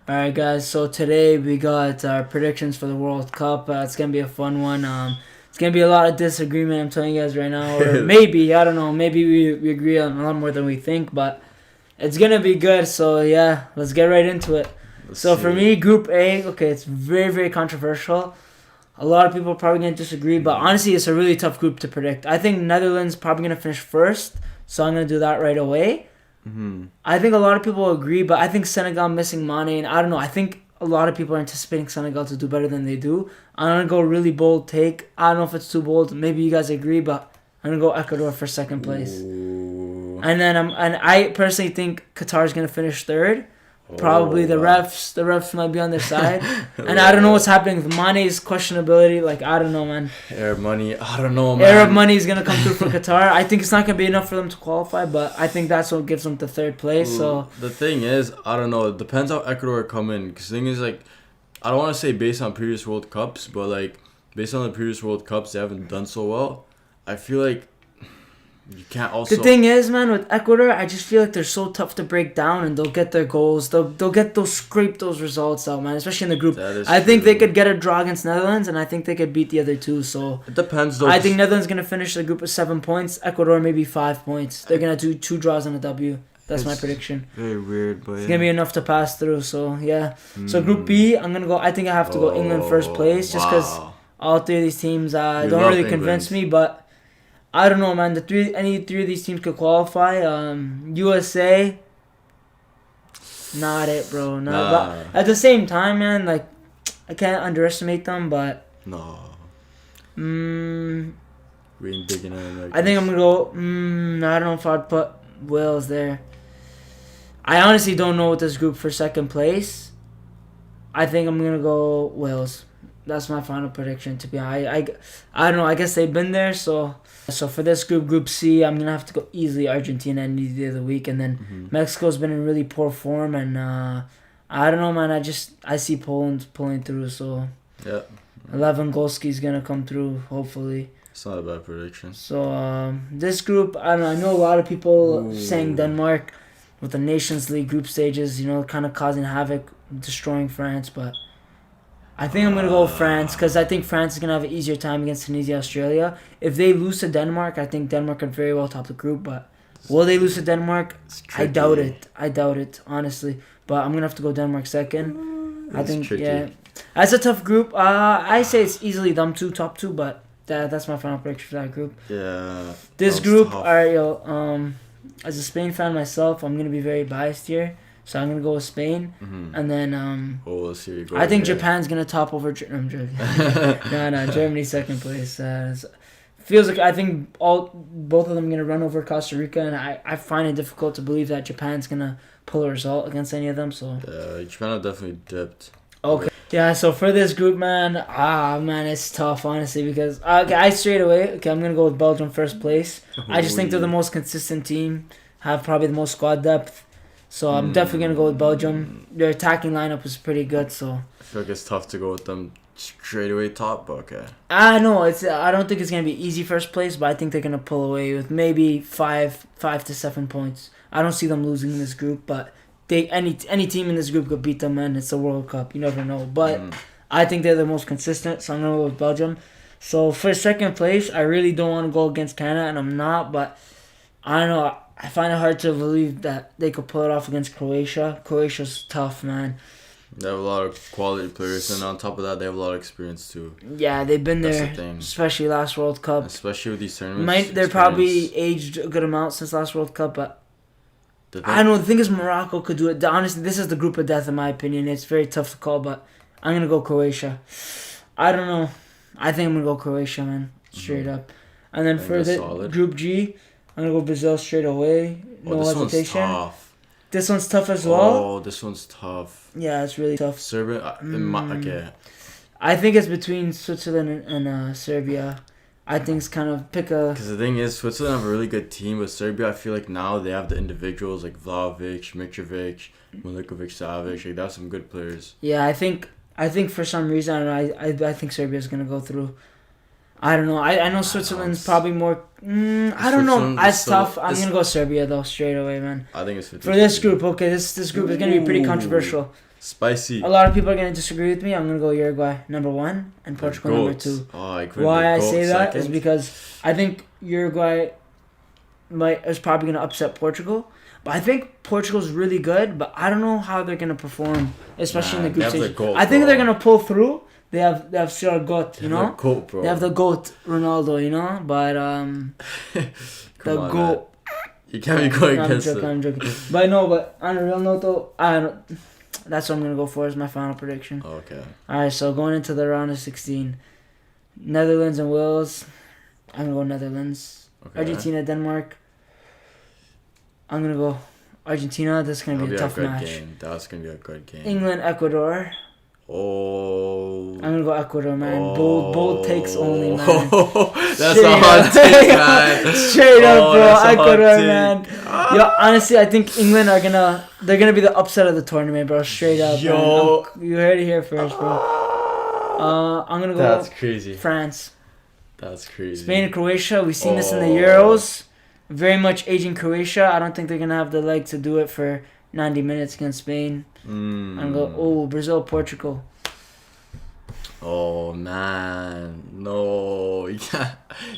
Alright, guys, so today we got our predictions for the World Cup. It's going to be a fun one. It's going to be a lot of disagreement, I'm telling you guys right now. Or maybe, I don't know, maybe we agree on a lot more than we think, but it's going to be good. So, yeah, let's get right into it. So, for me, Group A, okay, it's very, very controversial. A lot of people are probably going to disagree, but honestly, it's a really tough group to predict. I think Netherlands probably going to finish first, so I'm going to do that right away. I think a lot of people agree, but I think Senegal missing Mane, and I don't know. I think a lot of people are anticipating Senegal to do better than they do. I'm gonna go really bold take. I don't know if it's too bold. Maybe you guys agree, but I'm gonna go Ecuador for second place. Ooh. And I personally think Qatar's gonna finish third. Probably the refs might be on their side, and I don't know what's happening with Mane's questionability. Like, I don't know, man. Arab money, I don't know, man. Arab money is gonna come through for Qatar. I think it's not gonna be enough for them to qualify, but I think that's what gives them to third place. So the thing is, I don't know. It depends how Ecuador come in. Because the thing is, like, I don't want to say based on previous World Cups, but like based on the previous World Cups, they haven't done so well. I feel like you can't also. the thing is, man, with Ecuador, I just feel like they're so tough to break down, and they'll get their goals. They'll get scrape those results out, man. Especially in the group. That is I think they true. could get a draw against Netherlands, and I think they could beat the other two. So It depends though. I think Netherlands gonna finish the group with 7 points. Ecuador maybe 5 points. They're gonna do 2 draws and a W. That's my It's prediction. very weird, but It's gonna be enough to pass through. So yeah. So Group B, I'm gonna go. I think I have to go England first place, just because all three of these teams We don't love really convince me, but I don't know, man. Any three of these teams could qualify. USA, not it, bro. But at the same time, man, like I can't underestimate them. But No, mm, we ain't digging in. I think I'm gonna go. I don't know if I'd put Wales there. I honestly don't know with this group for second place. I think I'm gonna go Wales. That's my final prediction. To be honest, I don't know. I guess they've been there. So for this Group C, I'm gonna have to go easily Argentina any day of the week, and then Mexico's been in really poor form, and I don't know, man. I see Poland pulling through. So Yeah, Lewandowski's gonna come through, hopefully. it's not a bad prediction. So this group, I don't know. I know a lot of people Ooh. saying Denmark with the Nations League group stages, kind of causing havoc, destroying France, but I think I'm gonna go with France because I think France is gonna have an easier time against Tunisia, Australia. If they lose to Denmark, I think Denmark could very well top the group. But will they lose to Denmark? I doubt it. Honestly. But I'm gonna have to go Denmark second. I think tricky. yeah, that's a tough group. I say it's easily them two, top two, but that's my final prediction for that group. Yeah. This that was group, tough. alright, yo. As a Spain fan myself, I'm gonna be very biased here, so I'm gonna go with Spain, and then Oh, let's see. I think Japan's gonna top over. I'm joking. No, Germany second place. Feels like I think both of them gonna run over Costa Rica, and I find it difficult to believe that Japan's gonna pull a result against any of them. So Japan have definitely dipped. okay, yeah. So for this group, man, it's tough honestly because I'm gonna go with Belgium first place. I just think they're the most consistent team, have probably the most squad depth. So I'm definitely gonna go with Belgium. Their attacking lineup is pretty good, so I feel like it's tough to go with them straight away top, but okay. I know I don't think it's gonna be easy first place, but I think they're gonna pull away with maybe 5 to 7 points. I don't see them losing in this group, but any team in this group could beat them, and it's a World Cup. You never know, but I think they're the most consistent, so I'm gonna go with Belgium. So for second place, I really don't want to go against Canada, and I'm not, but I don't know. I find it hard to believe that they could pull it off against Croatia. Croatia's tough, man. They have a lot of quality players, and on top of that, they have a lot of experience too. Yeah, they've been That's there, the thing. especially last World Cup. Especially with these tournaments. They're probably aged a good amount since last World Cup, but I don't know. The thing is, Morocco could do it. Honestly, this is the group of death, in my opinion. It's very tough to call, but I'm going to go Croatia. I don't know. I think I'm going to go Croatia, man. Straight up. And then for the Group G, I'm going to go Brazil straight away. No hesitation. One's tough. This one's tough as well. Oh, this one's tough. Yeah, it's really tough. Serbia, okay. I think it's between Switzerland and Serbia. I think it's kind of pick a... Because the thing is, Switzerland have a really good team, but Serbia, I feel like now they have the individuals like Vlahovic, Mitrovic, Milinkovic-Savic. Like, they have some good players. Yeah, I think for some reason, I think Serbia's going to go through. I don't know. I know Switzerland's probably more. I don't know. Switzerland is That's so- tough. I'm it's- gonna go Serbia though, straight away, man. I think it's 50. For this group, okay, this group is gonna be pretty Ooh. controversial. Spicy. A lot of people are gonna disagree with me. I'm gonna go Uruguay #1 and Portugal Goats. #2. Oh, I couldn't Why do I goat say that is second. because I think Uruguay is probably gonna upset Portugal. But I think Portugal's really good, but I don't know how they're gonna perform, especially in the Man, group they have stage. the goat, I think bro. they're gonna pull through. They have Sir Goat, you They have know. the goat, bro. They have the goat Ronaldo, you know. But Come the on, goat. man. You can't be going I'm against joking, it. I'm joking. But no, but on a real note though, that's what I'm gonna go for as my final prediction. Okay. All right, so going into the round of 16, Netherlands and Wales. I'm gonna go Netherlands. Okay. Argentina, Denmark. I'm gonna go Argentina. This is gonna That'll be a tough good match. game. That's gonna be a good game. England, Ecuador. Oh. I'm gonna go Ecuador, man. Bold takes only, man. That's Straight a hot up. take, man. Straight up, Oh, bro. that's a hot Ecuador, take. man. Yo, honestly, I think England they're gonna be the upset of the tournament, bro. Straight up, Yo. man. You heard it here first, bro. I'm gonna go That's crazy. France. That's crazy. Spain and Croatia, we've seen this in the Oh. Euros. Very much aging Croatia. I don't think they're going to have the leg to do it for 90 minutes against Spain. I'm going to go, Brazil, Portugal. Oh, man. No. You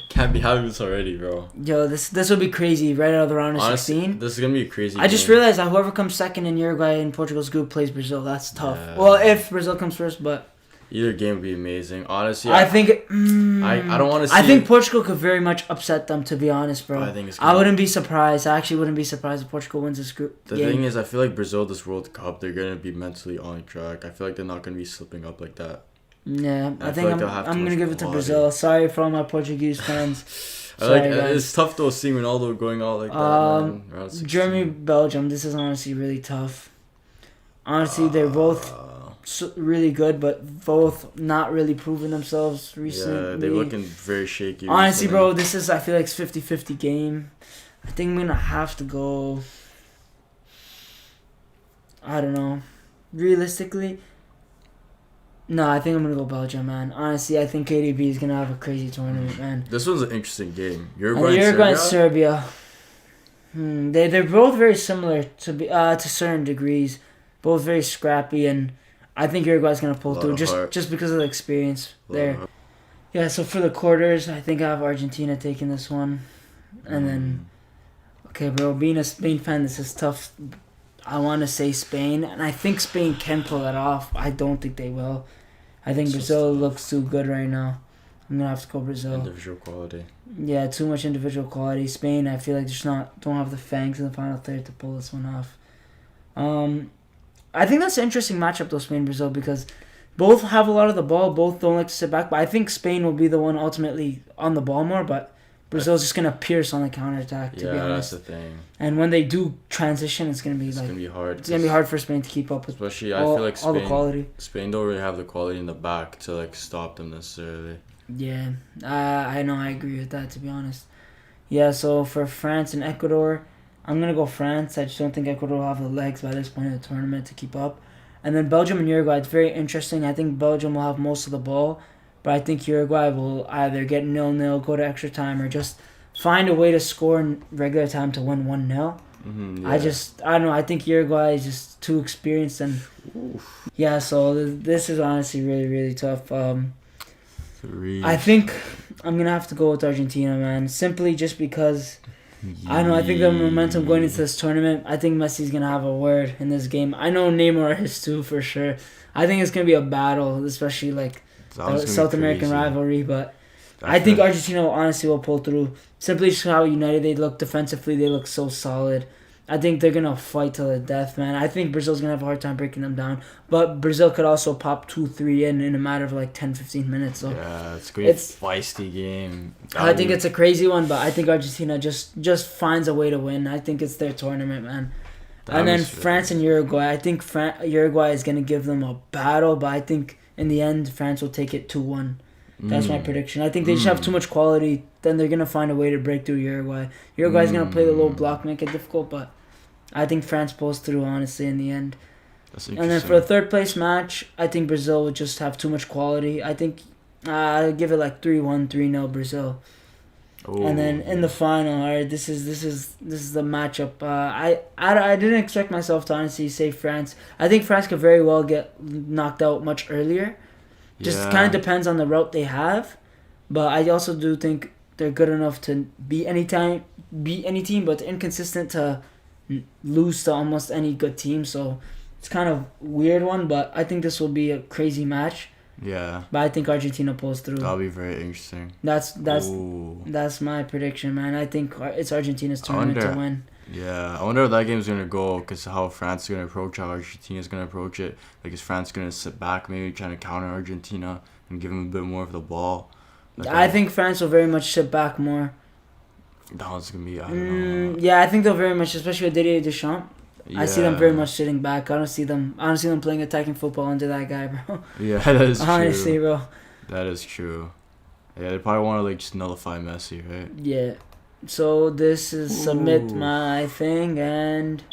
can't be having this already, bro. Yo, this will be crazy right out of the round of Honestly, 16. this is going to be a crazy I just game. realized that whoever comes second in Uruguay and Portugal's group plays Brazil. That's tough. Yeah. Well, if Brazil comes first, but Either game would be amazing. Honestly, I think... I don't want to see... I think Portugal could very much upset them, to be honest, bro. I think it's I gonna- wouldn't be surprised. I actually wouldn't be surprised if Portugal wins this group The game. thing is, I feel like Brazil, this World Cup, they're going to be mentally on track. I feel like they're not going to be slipping up like that. Yeah, I I think feel like they'll have too I'm much gonna give it to quality. Brazil. Sorry for all my Portuguese fans. I like, Sorry, guys. it's tough though seeing Ronaldo going out like that, man. Round 16. Germany, Belgium. This is honestly really tough. Honestly, they're both really good, but both not really proving themselves recently. Yeah, they're looking very shaky. Honestly, recently. bro, this is, I feel like it's 50-50 game. I think I'm gonna have to go. I don't know. Realistically, no, I think I'm gonna go Belgium, man. Honestly, I think KDB is gonna have a crazy tournament, man. This one's an interesting game. And Uruguay Serbia. and Serbia? They're both very similar to certain degrees, both very scrappy, and I think Uruguay's gonna pull Lot through of heart. just because of the experience there. Well, Yeah, so for the quarters, I think I have Argentina taking this one, and then okay, bro, being a Spain fan, this is tough. I want to say Spain, and I think Spain can pull it off. I don't think they will. I think It's Brazil just tough. looks too good right now. I'm gonna have to go Brazil. individual quality. Yeah, too much individual quality. Spain, I feel like don't have the fangs in the final third to pull this one off. I think that's an interesting matchup though, Spain Brazil, because both have a lot of the ball, both don't like to sit back. But I think Spain will be the one ultimately on the ball more, but Brazil's just gonna pierce on the counterattack. To be Yeah, honest, that's the thing. and when they do transition, it's gonna be It's like gonna be hard. it's gonna be hard for Spain to keep up with Especially, I all, feel like all the Spain. quality. Spain don't really have the quality in the back to like stop them necessarily. Yeah, I know. I agree with that, to be honest. Yeah, so for France and Ecuador, I'm going to go France. I just don't think Ecuador will have the legs by this point in the tournament to keep up. And then Belgium and Uruguay, it's very interesting. I think Belgium will have most of the ball, but I think Uruguay will either get 0-0, go to extra time, or just find a way to score in regular time to win 1-0. Yeah. I don't know. I think Uruguay is just too experienced. And yeah, so this is honestly really, really tough. I think I'm going to have to go with Argentina, man. Simply just because, I don't know, I think the momentum going into this tournament, I think Messi's going to have a word in this game. I know Neymar is too, for sure. I think it's going to be a battle, especially like the South American rivalry. But I think Argentina honestly will pull through. Simply just how united they look defensively. They look so solid. I think they're going to fight to the death, man. I think Brazil's going to have a hard time breaking them down. But Brazil could also pop 2-3 in a matter of like 10-15 minutes. So yeah, it's going to be a feisty game. I think it's a crazy one, but I think Argentina just finds a way to win. I think it's their tournament, man. And then France and Uruguay. I think Uruguay is going to give them a battle, but I think in the end, France will take it 2-1. That's my prediction. I think they just have too much quality. Then they're going to find a way to break through Uruguay. Uruguay's going to play the low block, make it difficult, but I think France pulls through, honestly, in the end. That's And then for a third place match, I think Brazil would just have too much quality. I think I give it like 3-1, 3-0 Brazil. Ooh. And then in the final, all right, this is the matchup. I didn't expect myself to honestly say France. I think France could very well get knocked out much earlier. Just kind of depends on the route they have, but I also do think they're good enough to beat any team, but they're inconsistent to lose to almost any good team. So it's kind of weird one, but I think this will be a crazy match. Yeah. But I think Argentina pulls through. That'll be very interesting. That's Ooh. that's my prediction, man. I think it's Argentina's tournament to win. Yeah, I wonder how that game's gonna go, because how France is gonna approach, how Argentina's gonna approach it. Like, is France gonna sit back, maybe trying to counter Argentina and give them a bit more of the ball? Like, I think France will very much sit back more. that one's gonna be. I don't know. Yeah, I think they'll very much, especially with Didier Deschamps. Yeah. I see them very much sitting back. I don't see them playing attacking football under that guy, bro. Yeah, that is true. Honestly, bro. That is true. Yeah, they probably want to like just nullify Messi, right? Yeah. So this is submit my thing, and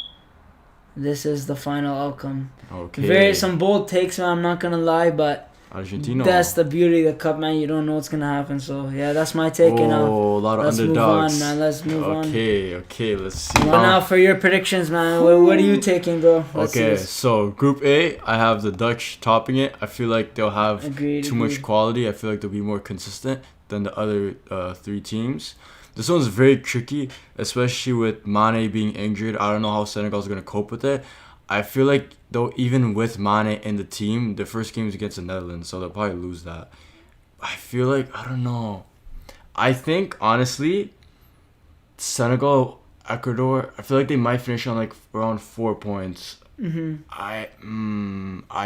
this is the final outcome. Okay. Some bold takes, man. I'm not gonna lie, but Argentina. that's the beauty of the cup, man. You don't know what's gonna happen. So yeah, that's my take. Oh, Now a lot of let's underdogs. move on, man. Let's move on. Okay, let's see. One out for your predictions, man. What are you taking, bro? Let's see Okay, this. so Group A, I have the Dutch topping it. I feel like they'll have Agreed. much quality. I feel like they'll be more consistent than the other three teams. This one's very tricky, especially with Mane being injured. I don't know how Senegal's going to cope with it. I feel like, though, even with Mane in the team, the first game is against the Netherlands, so they'll probably lose that. I feel like, I don't know. I think, honestly, Senegal, Ecuador, I feel like they might finish on like around 4 points. I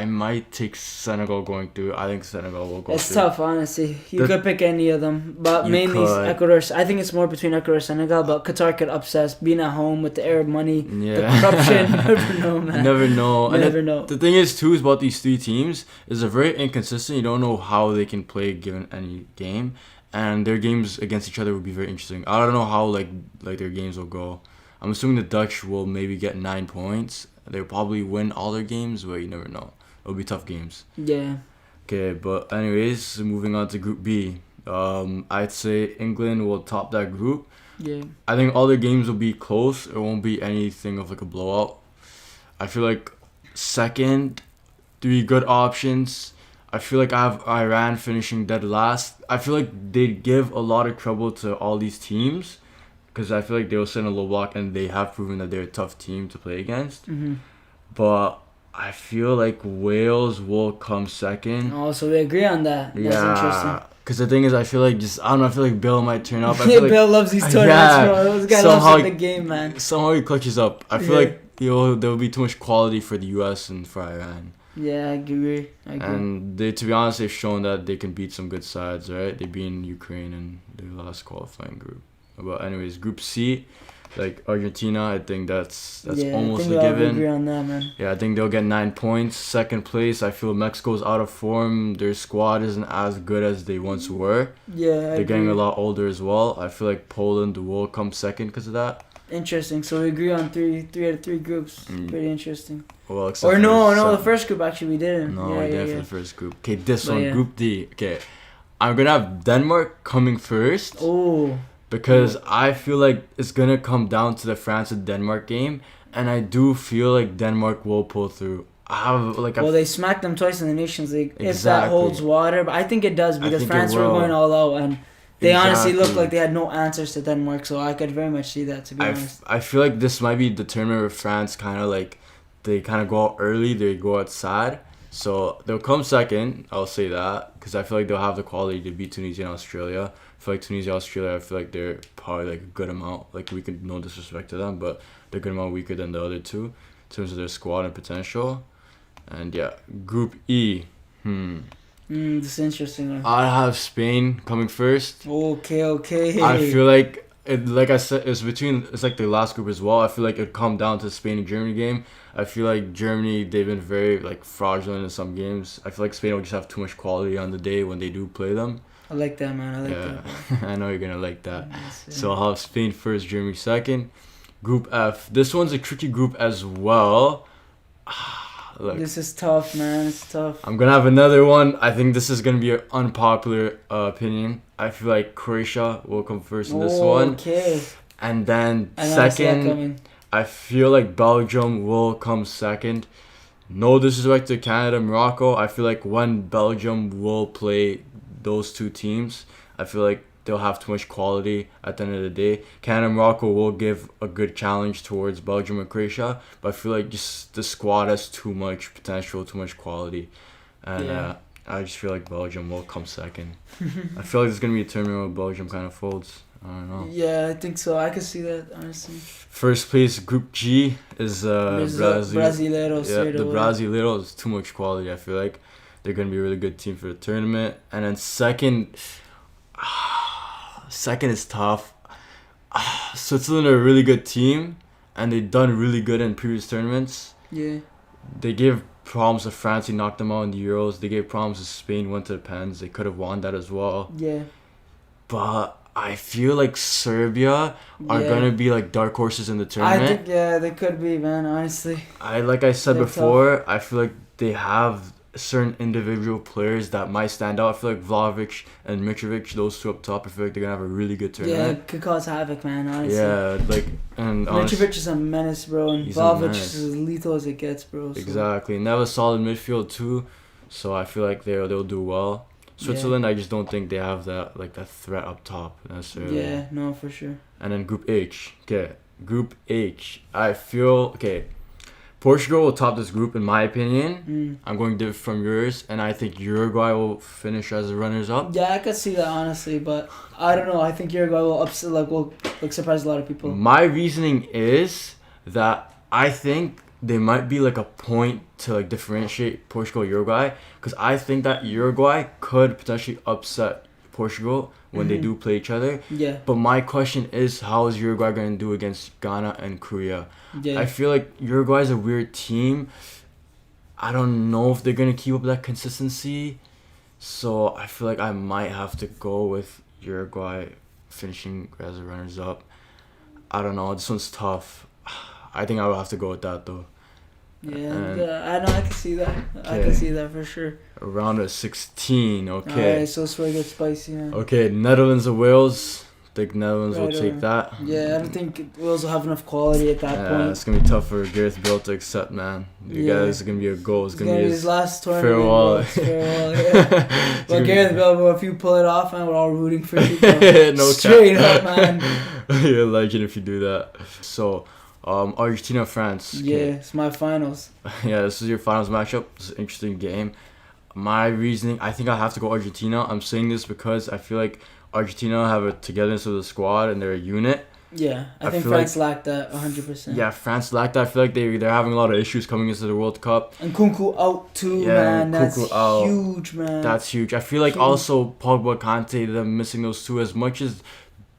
might take Senegal going through. I think Senegal will go It's through. tough, honestly. You could pick any of them, but You mainly could. Ecuador. I think it's more between Ecuador and Senegal, but Qatar could upset being at home with the Arab money, the Yeah. corruption. You never know, man. Never know. And Never know. the thing is, too, is about these three teams is they're very inconsistent. You don't know how they can play given any game, and their games against each other will be very interesting. I don't know how like their games will go. I'm assuming the Dutch will maybe get 9 points. They'll probably win all their games, but you never know. It'll be tough games. Yeah. Okay, but anyways, moving on to Group B. I'd say England will top that group. Yeah. I think all their games will be close. It won't be anything of like a blowout. I feel like second, 3 good options. I feel like I have Iran finishing dead last. I feel like they'd give a lot of trouble to all these teams, because I feel like they will sit in a low block, and they have proven that they're a tough team to play against. But I feel like Wales will come second. Oh, so we agree on that. That's interesting. Because the thing is, I feel like I feel like Bill might turn up. I Yeah, feel like Bill loves these tournaments, bro. This guy somehow loves the big game, man. somehow he clutches up. I feel Yeah. like there will be too much quality for the US and for Iran. Yeah, I agree. And they, to be honest, they've shown that they can beat some good sides, right? They beat Ukraine in their last qualifying group. But anyways, Group C, like Argentina, I think that's almost a given. Agree on that, man. Yeah, I think they'll get 9 points. Second place, I feel Mexico's out of form. Their squad isn't as good as they once were. Yeah, They're getting a lot older as well. I feel like Poland will come second because of that. Interesting. So we agree on three out of 3 groups. Pretty interesting. Well, except Or for no, the some- first group actually we didn't. No, we did for the first group. Okay, this But one, yeah. Group D. Okay, I'm gonna have Denmark coming first. Oh. Because I feel like it's going to come down to the France and Denmark game. And I do feel like Denmark will pull through. They smacked them twice in the Nations League. If that Exactly. holds water. But I think it does, because think France it were will. going all out. And they honestly looked Exactly. like they had no answers to Denmark. So I could very much see that, to be honest. I feel like this might be the tournament where France kind of like, they kind of go out early, they go out sad. So they'll come second, I'll say that. Because I feel like they'll have the quality to beat Tunisia and Australia. I feel like Tunisia, Australia, I feel like they're probably like a good amount. Like, we could, no disrespect to them, but they're a good amount weaker than the other two in terms of their squad and potential. And yeah, Group E. This is interesting. I have Spain coming first. Okay. I feel like like I said, it's like the last group as well. I feel like it'd come down to the Spain and Germany game. I feel like Germany, they've been very like fraudulent in some games. I feel like Spain will just have too much quality on the day when they do play them. I like that, man. I like that. I know you're gonna like that. Yes, yeah. So I'll have Spain first, Germany second. Group F. This one's a tricky group as well. Look, This is tough, man. It's tough. I'm gonna have another one. I think this is gonna be an unpopular opinion. I feel like Croatia will come first in this one, Okay. and then I know I see that second, coming. I feel like Belgium will come second. No disrespect to Canada, Morocco. I feel like when Belgium will play those two teams, I feel like they'll have too much quality at the end of the day. Canada and Morocco will give a good challenge towards Belgium and Croatia, but I feel like just the squad has too much potential, too much quality. And Yeah. I just feel like Belgium will come second. I feel like there's going to be a tournament where Belgium kind of folds. I don't know. Yeah, I think so. I could see that, honestly. First place, Group G, is There's Brazil. Brasileiros Yeah, straight the away. Brasileiros, too much quality. I feel like they're going to be a really good team for the tournament. And then second is tough. Switzerland are a really good team, and they've done really good in previous tournaments. Yeah. They gave problems to France, he knocked them out in the Euros. They gave problems to Spain, went to the pens. They could have won that as well. Yeah. But I feel like Serbia are Yeah. gonna be like dark horses in the I tournament. think, yeah, they could be, man, honestly. Like I said They're before, I feel like they have certain individual players that might stand out. I feel like Vlahovic and Mitrovic, those two up top, I feel like they're gonna have a really good Yeah, tournament. could cause havoc, man, honestly. Yeah, like, and honestly, Mitrovic is a menace, bro, and He's a Vlahovic menace. is as lethal as it gets, bro. So. exactly. And they have a solid midfield too, so I feel like they'll do well. Switzerland, I just don't think they have that threat up top necessarily. Yeah, no, for sure. And then Group H. Okay, Group H. I feel Portugal will top this group in my opinion. I'm going different from yours, and I think Uruguay will finish as the runners up. Yeah, I could see that, honestly, but I don't know. I think Uruguay will upset, will surprise a lot of people. My reasoning is that I think they might be like a point to differentiate Portugal and Uruguay, because I think that Uruguay could potentially upset Portugal when they do play each other. Yeah, But my question is, how is Uruguay going to do against Ghana and Korea? yeah. I feel like Uruguay is a weird team. I don't know if they're going to keep up that consistency. So I feel like I might have to go with Uruguay finishing as the runners up. I don't know. This one's tough. I think I would have to go with that though. Yeah, And- I know. I can see that. I Okay. can see that for sure. Round of 16. Okay. Alright, so it's really good spicy, man. Okay, Netherlands and Wales. Think Netherlands will Right take on. that. Yeah, I don't think Wales will have enough quality at that Yeah, point. it's gonna be tough for Gareth Bale to accept, man. You Yeah. guys are gonna be a goal. It's It's gonna be his his last tournament. farewell. bro. It's farewell, yeah. It's But gonna be- Gareth Bale, bro, if you pull it off, man, we're all rooting for you. Bro. No Straight cap. up, man. You're a legend if you do that. So, Argentina, France. Yeah, Okay. it's my finals. Yeah, this is your finals matchup. It's an interesting game. My reasoning, I think I have to go Argentina. I'm saying this because I feel like Argentina have a togetherness of the squad and they're a unit. Yeah, I I think feel France lacked that 100%. Yeah, France lack that. I feel like they're having a lot of issues coming into the World Cup. And Kunku out too, Yeah, man. That's Kunku out. huge, man. That's huge. I feel like Huge. also Pogba, Kante, them missing those two, as much as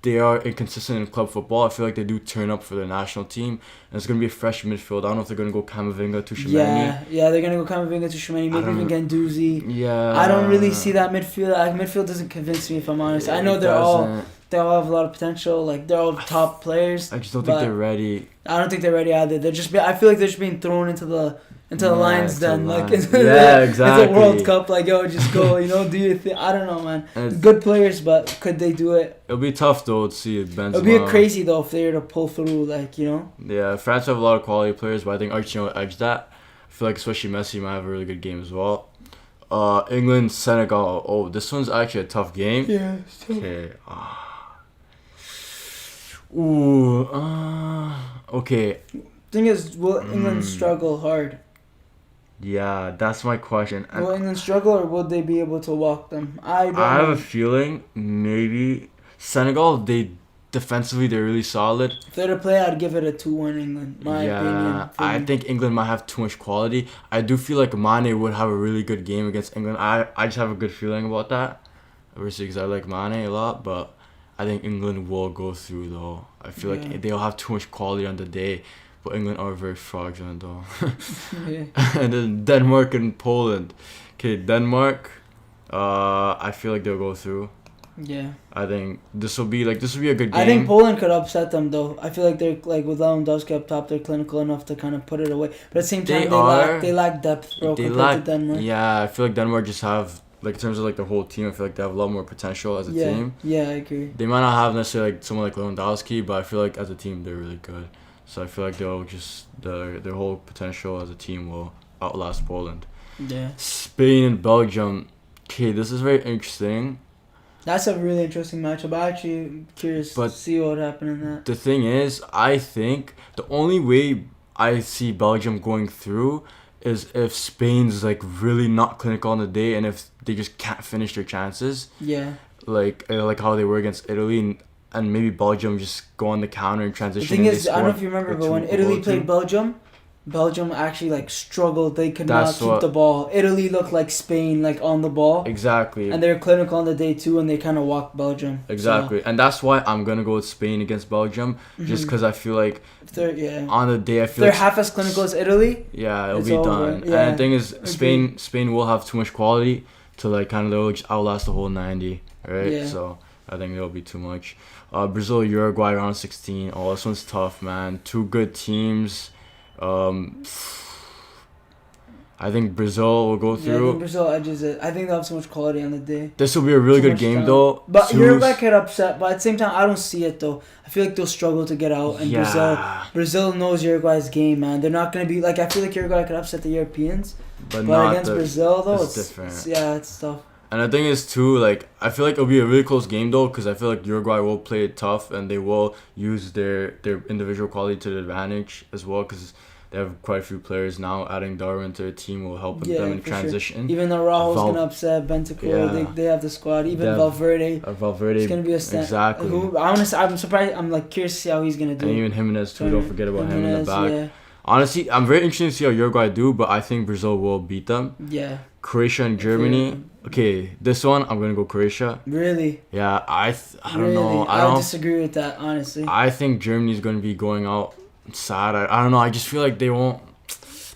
they are inconsistent in club football, I feel like they do turn up for their national team. And it's going to be a fresh midfield. I don't know if they're going to go Camavinga to Tchouaméni. yeah, they're gonna go Camavinga to Tchouaméni, maybe don't even Guendouzi. Yeah. I don't really see that midfield. Midfield doesn't convince me, if I'm honest. I know It they all doesn't. have a lot of potential. Like they're all top players. I just don't think but they're ready. I don't think they're ready either. They're just. I feel like they're just being thrown into the Yeah, lines. to Then the like lines. into Yeah, the, exactly. It's a World Cup. Like yo, just go. Do your thing. I don't know, man. And it's- Good players, but could they do it? It'll be tough though to see Benzema. It'd be crazy though if they were to pull through. Like Yeah, France have a lot of quality players, but I think Argentina will edge that. I feel like especially Messi might have a really good game as well. England, Senegal. Oh, this one's actually a tough game. Yeah. Okay. Ooh. Okay. Thing is, will England struggle hard? Yeah, that's my question. And Will England struggle, or would they be able to walk them? I don't I have know. a feeling maybe Senegal. Defensively they're really solid. If they're to play, I'd give it a 2-1 England. My opinion. for I me. think England might have too much quality. I do feel like Mane would have a really good game against England. I just have a good feeling about that. Obviously, because I like Mane a lot, but I think England will go through though. I feel Yeah. like they'll have too much quality on the day, but England are very fraudulent though. Yeah. And then Denmark and Poland. Okay, Denmark. I feel like they'll go through. Yeah. I think this will be a good game. I think Poland could upset them though. I feel like they're like with Lewandowski up top, they're clinical enough to kind of put it away. But at the same time, they lack depth, bro, compared to Denmark. Yeah, I feel like Denmark just have like in terms of like the whole team. I feel like they have a lot more potential as a team. Yeah, I agree. They might not have necessarily like someone like Lewandowski, but I feel like as a team they're really good. So I feel like they'll just their whole potential as a team will outlast Poland. Yeah. Spain and Belgium. Okay, this is very interesting. That's a really interesting matchup. I'm actually curious to see what happened in that. The thing is, I think the only way I see Belgium going through is if Spain's like really not clinical on the day and if they just can't finish their chances. Yeah. Like how they were against Italy and maybe Belgium just go on the counter and transition. The thing is, I don't know if you remember, but when Italy played Belgium actually like struggled. They could not keep the ball. Italy looked like Spain, like on the ball. Exactly. And they were clinical on the day too, and they kind of walked Belgium. Exactly, and that's why I'm gonna go with Spain against Belgium, just because I feel like on the day they're half as clinical as Italy. Yeah, it'll be done. Yeah. And the thing is, Spain will have too much quality to like kind of they'll just outlast the whole 90, right? Yeah. So I think it'll be too much. Brazil, Uruguay, round of 16. Oh, this one's tough, man. Two good teams. I think Brazil will go through. Yeah, I think Brazil edges it. I think they'll have so much quality on the day. This will be a really good game, though. But Uruguay could upset. But at the same time, I don't see it, though. I feel like they'll struggle to get out. And Brazil knows Uruguay's game, man. They're not going to be... Like, I feel like Uruguay could upset the Europeans. But against Brazil, though, it's different. It's tough. And the thing is, too, like, I feel like it'll be a really close game, though, because I feel like Uruguay will play it tough, and they will use their individual quality to their advantage as well, because they have quite a few players now. Adding Darwin to their team will help them in transition. Sure. Even though Raul's going to upset Bentancur, they have the squad. Even Valverde. It's going to be a stand. Exactly. I'm surprised. I'm, like, curious to see how he's going to do. And even Jimenez, too. Don't forget about him in the back. Yeah. Honestly, I'm very interested to see how Uruguay do, but I think Brazil will beat them. Yeah. Croatia and Germany. Okay, this one I'm gonna go Croatia. Really? Yeah, I don't know. I don't disagree with that, honestly. I think Germany's gonna be going out sad. I don't know. I just feel like they won't.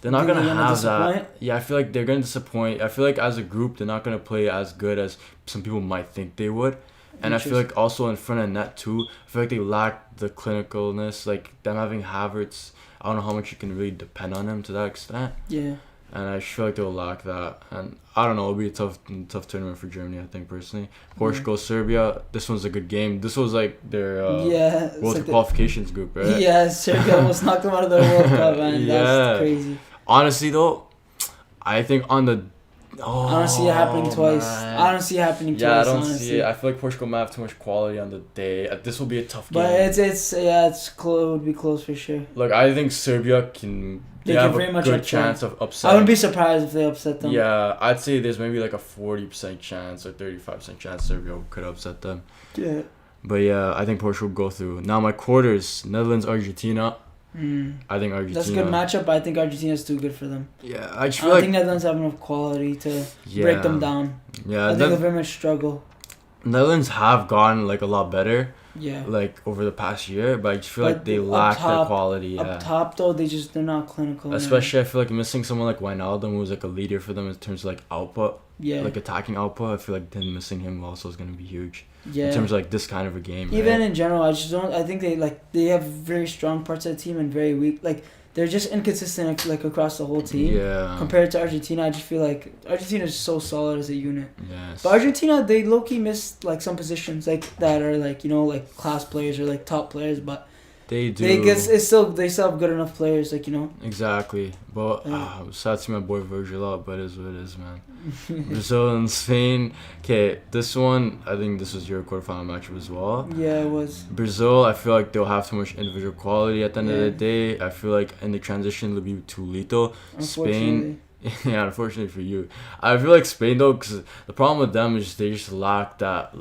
They're not gonna have that. Yeah, I feel like they're gonna disappoint. I feel like as a group, they're not gonna play as good as some people might think they would. And I feel like also in front of net too. I feel like they lack the clinicalness. Like them having Havertz. I don't know how much you can really depend on him to that extent. Yeah. And I feel like they'll lack that. And I don't know, it'll be a tough tournament for Germany, I think, personally. Portugal, Serbia, this one's a good game. This was like their World Cup qualifications group, right? Yeah, Serbia almost knocked them out of the World Cup, man. Yeah. That's crazy. Honestly, though, I think on the... I don't see it happening twice. I don't see it happening twice, I don't see it. I feel like Portugal might have too much quality on the day. This will be a tough game. But it would be close for sure. Look, I think Serbia can... They have a good chance of upsetting. I wouldn't be surprised if they upset them. Yeah, I'd say there's maybe like a 40% chance or 35% chance Serbia could upset them. Yeah. But yeah, I think Portugal will go through. Now my quarters, Netherlands, Argentina. I think Argentina. That's a good matchup, but I think Argentina's too good for them. Yeah, I don't think Netherlands have enough quality to break them down. Yeah, I think they'll very much struggle. Netherlands have gotten like a lot better. Yeah. Like over the past year, but I just feel like they lack that quality. Yeah. Up top though, they're not clinical. Especially, I feel like missing someone like Wijnaldum, who was like a leader for them in terms of like output. Yeah. Like attacking output, I feel like them missing him also is gonna be huge. Yeah. In terms of like this kind of a game. Even in general, I just don't. I think they have very strong parts of the team and very weak. Like they're just inconsistent like across the whole team. Yeah. Compared to Argentina, I just feel like Argentina is so solid as a unit. Yes. But Argentina, they low key miss like some positions like that are like like class players or like top players, but they do. They still have good enough players, like Exactly, but sad to see my boy Virgil out, but it is what it is, man. Brazil and Spain. Okay, this one I think this was your quarterfinal matchup as well. Yeah, it was. Brazil, I feel like they'll have too much individual quality at the end of the day. I feel like in the transition they'll be too lethal. Spain. Yeah, unfortunately for you. I feel like Spain though, because the problem with them is they just lack that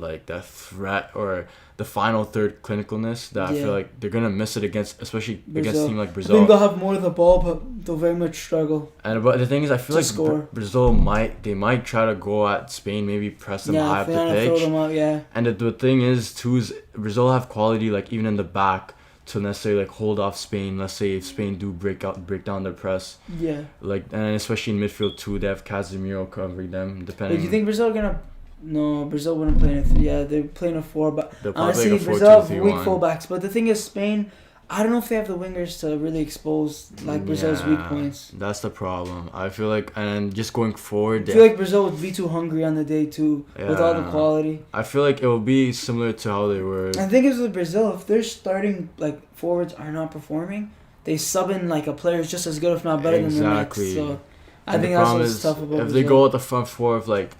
threat or the final third clinicalness that I feel like they're gonna miss it against a team like Brazil. I think they'll have more of the ball, but they'll very much struggle. But the thing is, I feel like Brazil might try to go at Spain, maybe press them high up the pitch. Throw them out, And the thing is too is Brazil have quality like even in the back to necessarily like hold off Spain. Let's say if Spain do break down their press. Yeah. Like and especially in midfield too, they have Casemiro covering them. Depending. Do you think Brazil are gonna No, Brazil wouldn't play in a 3. Yeah, they're playing a 4. But They'll probably honestly, like a Brazil have 4-2-3-1. weak fullbacks. But the thing is, Spain, I don't know if they have the wingers to really expose like Brazil's weak points. That's the problem. I feel like, and just going forward, I feel like Brazil would be too hungry on the day too, with all the Yeah. quality. I feel like it will be similar to how they were. And the thing is with Brazil, if their starting like forwards are not performing, they sub in like a player who's just as good, if not better Exactly. than the next. So I And think the that's problem what's is, tough about if Brazil. they go with the front four of like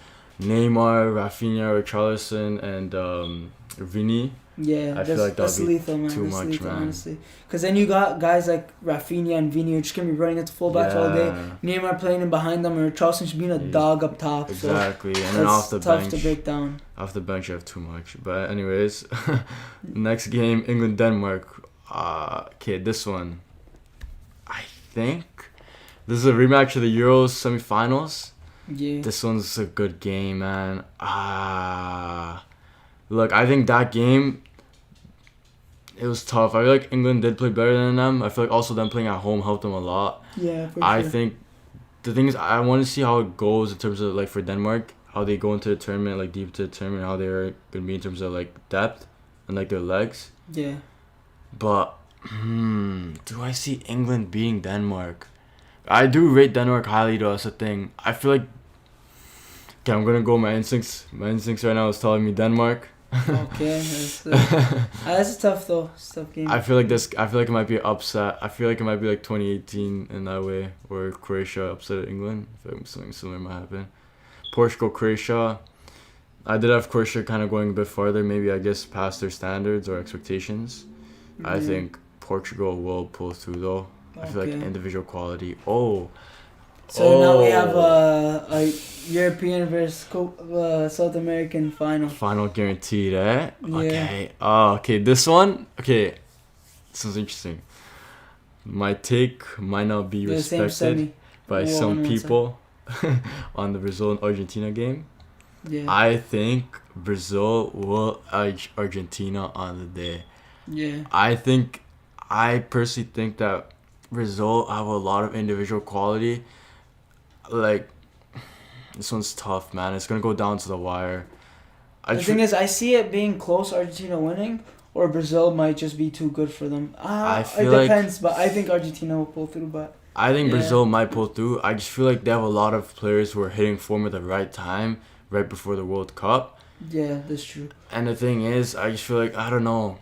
Neymar, Rafinha, Richarlison, and Vini, Yeah, I feel like that's that'll be lethal, man. too That's much, lethal, man. honestly. Because then you got guys like Rafinha and Vini who are just gonna be running into fullbacks all day. Neymar playing in behind them, or Charleston should be in a Yeah, dog up top. Exactly, So and then off the tough bench, to break down. off the bench you have too much. But anyways, next game, England Denmark. Okay, this one, I think this is a rematch of the Euros semifinals. Yeah. This one's a good game, man. Look, I think that game, it was tough. I feel like England did play better than them. I feel like also them playing at home helped them a lot. Yeah, for I sure. think the thing is, I want to see how it goes in terms of like for Denmark, how they go into the tournament, like deep to the tournament, how they're gonna be in terms of like depth and like their legs. Yeah. But do I see England beating Denmark? I do rate Denmark highly though. That's the thing. I feel like, okay, I'm gonna go with my instincts. My instincts right now is telling me Denmark. Okay, that's tough though. It's a tough game. I feel like it might be an upset. I feel like it might be like 2018 in that way, where Croatia upset England. I feel like something similar might happen. Portugal, Croatia. I did have Croatia kind of going a bit farther, maybe I guess past their standards or expectations. I think Portugal will pull through though. I feel like Okay. individual quality. So now we have a European versus South American final. Final guaranteed, eh? Yeah. Okay. Okay. This one's interesting. My take might not be The same respected semi. by One some on one people on the Brazil and Argentina game. Yeah. I think Brazil will edge Argentina on the day. Yeah. I personally think that Brazil have a lot of individual quality. Like, this one's tough, man. It's gonna go down to the wire. The thing is, I see it being close, Argentina winning, or Brazil might just be too good for them. I It feel like- depends, but I think Argentina will pull through. But I think Yeah. Brazil might pull through. I just feel like they have a lot of players who are hitting form at the right time, right before the World Cup. yeah, that's true. And the thing is, I just feel like, I don't know.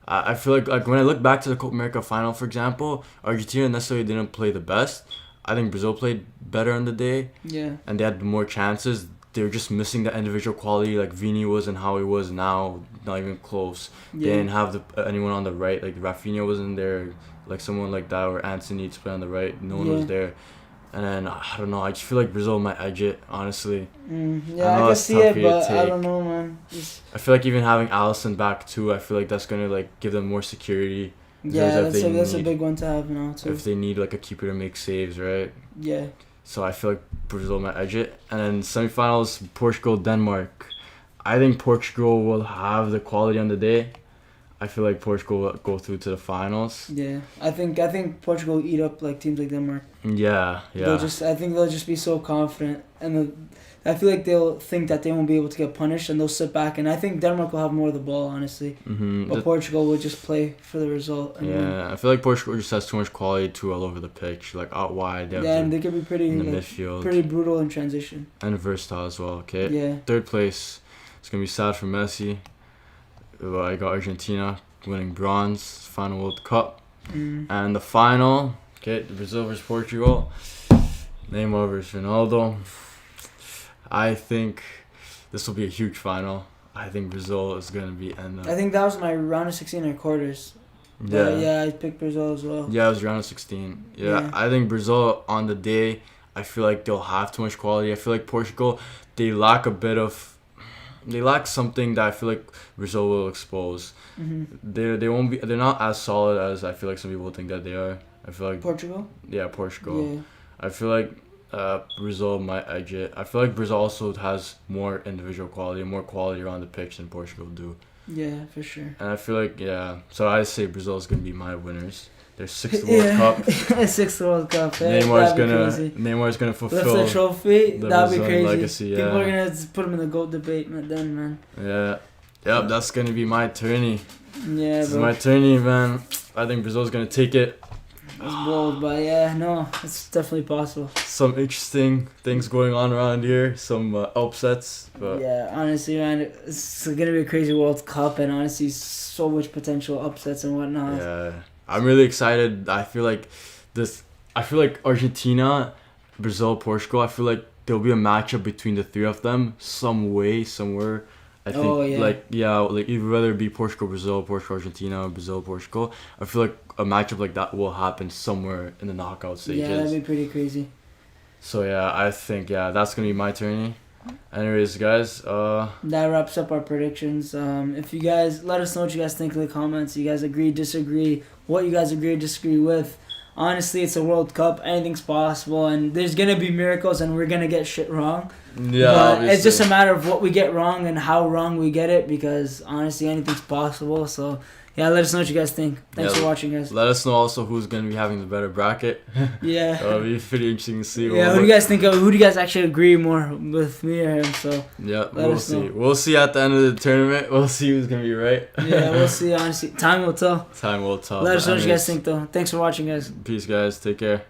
I feel like when I look back to the Copa America final, for example, Argentina necessarily didn't play the best. I think Brazil played better on the day, Yeah. and they had more chances. They were just missing the individual quality like Vini was and how he was now, not even close. They Yeah. didn't have anyone on the right, like Rafinha wasn't there, like someone like that, or Anthony to play on the right. No one was Yeah. there. And then, I don't know, I just feel like Brazil might edge it, honestly. Yeah, I know can it's see tough it, for you to but I take. don't know, man. I feel like even having Allison back too, I feel like that's going to like give them more security. Yeah, if they that's a need- big one to have now too. If they need like a keeper to make saves, right? Yeah. So I feel like Brazil might edge it. And then semifinals, Portugal, Denmark. I think Portugal will have the quality on the day. I feel like Portugal will go through to the finals. Yeah, I think Portugal will eat up like teams like Denmark. Yeah. I think they'll just be so confident, and I feel like they'll think that they won't be able to get punished, and they'll sit back. And I think Denmark will have more of the ball, honestly. Mm-hmm. But Portugal will just play for the result. And win. Yeah, I feel like Portugal just has too much quality too all over the pitch, like out wide. They have Yeah, and they can be pretty in the like, midfield pretty brutal in transition. and versatile as well. Okay. Yeah. Third place, it's gonna be sad for Messi. But I got Argentina winning bronze, final World Cup, and the final. Okay, Brazil versus Portugal. Neymar versus Ronaldo. I think this will be a huge final. I think Brazil is gonna be end up. I think that was my round of 16 or quarters. But yeah, I picked Brazil as well. Yeah, it was round of 16. Yeah, Yeah. I think Brazil on the day, I feel like they'll have too much quality. I feel like Portugal, they lack something that I feel like Brazil will expose. They won't be. They're not as solid as I feel like some people think that they are. I feel like Portugal? Portugal. Yeah. I feel like Brazil might edge it. I feel like Brazil also has more individual quality, more quality around the pitch than Portugal do. Yeah, for sure. And I feel like so I say Brazil is gonna be my winners. their 6th World Cup. 6th World Cup. Yeah, Neymar's gonna fulfill lift the trophy. the That'd be Brazilian crazy. legacy. Yeah. People are gonna just put him in the GOAT debate, then, man. Yeah. Yep, that's gonna be my tourney. Yeah, This is bro. my tourney, man. I think Brazil's gonna take it. It's bold, but yeah, no, it's definitely possible. Some interesting things going on around here. Some upsets. But Yeah, honestly, man, it's gonna be a crazy World Cup, and honestly, so much potential upsets and whatnot. yeah, I'm really excited. I feel like Argentina, Brazil, Portugal. I feel like there'll be a matchup between the three of them some way, somewhere. I think whether it be Portugal, Brazil, Argentina, Brazil, Portugal. I feel like a matchup like that will happen somewhere in the knockout stages. Yeah, that'd be pretty crazy. So yeah, I think that's gonna be my tourney. Anyways, guys, that wraps up our predictions. If you guys let us know what you guys think in the comments. You guys agree, disagree, what you guys agree, disagree with. Honestly, it's a World Cup. Anything's possible, and there's gonna be miracles, and we're gonna get shit wrong. Yeah, but obviously. it's just a matter of what we get wrong and how wrong we get it. Because honestly, anything's possible. So yeah, let us know what you guys think. Thanks for watching, guys. Let us know also who's gonna be having the better bracket. Yeah. That'll be pretty interesting to see. Yeah, who do you guys think of? Who do you guys actually agree more with, me or him? So yeah, let we'll us see. know. We'll see at the end of the tournament. We'll see who's gonna be right. Yeah, we'll see. Honestly, time will tell. Time will tell. Let us know what you guys Anyways, think, though. Thanks for watching, guys. Peace, guys. Take care.